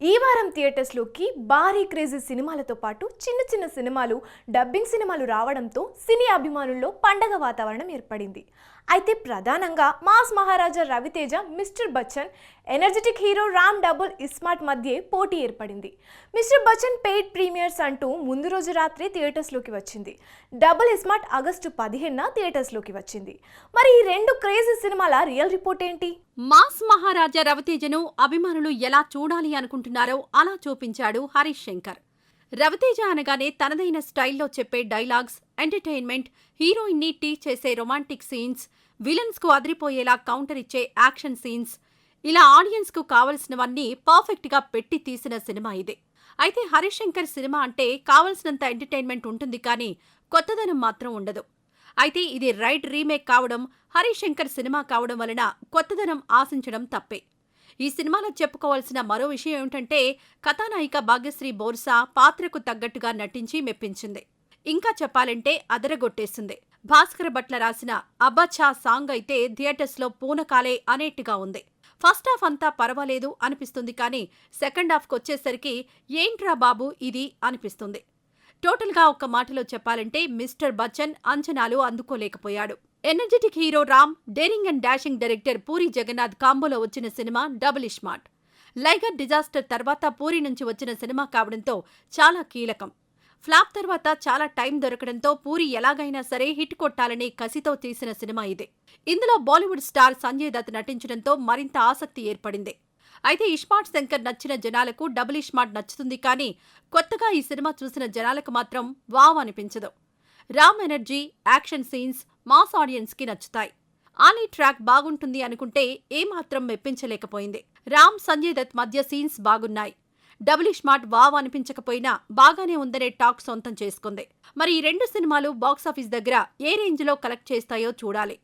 ఈ వారం థియేటర్స్లోకి భారీ క్రేజీ సినిమాలతో పాటు చిన్న చిన్న సినిమాలు, డబ్బింగ్ సినిమాలు రావడంతో సినీ అభిమానుల్లో పండగ వాతావరణం ఏర్పడింది. అయితే ప్రధానంగా mass Maharaja Ravi Teja, mister Bachchan, energetic hero Ram double iSmart మధ్య పోటీ ఏర్పడింది. మిస్టర్ బచ్చన్ పెయిడ్ ప్రీమియర్స్ అంటూ ముందు రోజు రాత్రి థియేటర్స్లోకి వచ్చింది. డబుల్ ఇస్మార్ట్ ఆగస్టు 15న థియేటర్స్లోకి వచ్చింది. మరి ఈ రెండు క్రేజీ సినిమాల రియల్ రిపోర్ట్ ఏంటి? మాస్ మహారాజా రవితేజను అభిమానులు ఎలా చూడాలి అనుకుంటున్నారో అలా చూపించాడు హరీష్ శంకర్. రవితేజ అనగానే తనదైన స్టైల్లో చెప్పే డైలాగ్స్, ఎంటర్టైన్మెంట్, హీరోయిన్ని టీచ్ చేసే రొమాంటిక్ సీన్స్, విలన్స్ కు అదిరిపోయేలా కౌంటర్ ఇచ్చే యాక్షన్ సీన్స్, ఇలా ఆడియన్స్ కు కావలసినవన్నీ పర్ఫెక్ట్ గా పెట్టి తీసిన సినిమా ఇదే. అయితే హరీష్ శంకర్ సినిమా అంటే కావలసినంత ఎంటర్టైన్మెంట్ ఉంటుంది కానీ కొత్తదనం మాత్రం ఉండదు. అయితే ఇది రైట్ రీమేక్ కావడం, హరీష్ శంకర్ సినిమా కావడం వలన కొత్తదనం ఆశించడం తప్పే. ఈ సినిమాలో చెప్పుకోవాల్సిన మరో విషయం ఏమిటంటే కథానాయిక భాగ్యశ్రీ బోర్సా పాత్రకు తగ్గట్టుగా నటించి మెప్పించింది. ఇంకా చెప్పాలంటే అదరగొట్టేసింది. భాస్కర భట్ల రాసిన అబ్బచ్చా సాంగ్ అయితే థియేటర్స్లో పూనకాలే అనేట్టుగా ఉంది. ఫస్ట్ హాఫ్ అంతా పర్వాలేదు అనిపిస్తుంది కానీ సెకండ్ హాఫ్కొచ్చేసరికి ఏంట్రా బాబు ఇది అనిపిస్తుంది. టోటల్గా ఒక్క మాటలో చెప్పాలంటే మిస్టర్ బచ్చన్ అంచనాలు అందుకోలేకపోయాడు. Energetic hero Ram, daring and dashing director Puri Jagannadh కాంబోలో వచ్చిన సినిమా డబుల్ ఇస్మార్ట్. లైగర్ డిజాస్టర్ తర్వాత పూరి నుంచి వచ్చిన సినిమా కావడంతో చాలా కీలకం. ఫ్లాప్ తర్వాత చాలా టైం దొరకడంతో పూరి ఎలాగైనా సరే హిట్ కొట్టాలనే కసితో తీసిన సినిమా ఇదే. ఇందులో బాలీవుడ్ స్టార్ సంజయ్ దత్ నటించడంతో మరింత ఆసక్తి ఏర్పడింది. అయితే ఇస్మార్ట్ శంకర్ నచ్చిన జనాలకు డబుల్ ఇస్మార్ట్ నచ్చుతుంది కానీ కొత్తగా ఈ సినిమా చూసిన జనాలకు మాత్రం వావ్ అనిపించదు. Ram energy, action scenes mass audience కి నచ్చుతాయి. ఆలీ ట్రాక్ బాగుంటుంది అనుకుంటే ఏమాత్రం మెప్పించలేకపోయింది. రామ్, సంజయ్ దత్ మధ్య సీన్స్ బాగున్నాయి. డబుల్ ఇస్మార్ట్ వావ్ అనిపించకపోయినా బాగానే ఉందనే టాక్ సొంతం చేసుకుంది. మరి ఈ రెండు సినిమాలు బాక్సాఫీస్ దగ్గర ఏ రేంజ్లో కలెక్ట్ చేస్తాయో చూడాలి.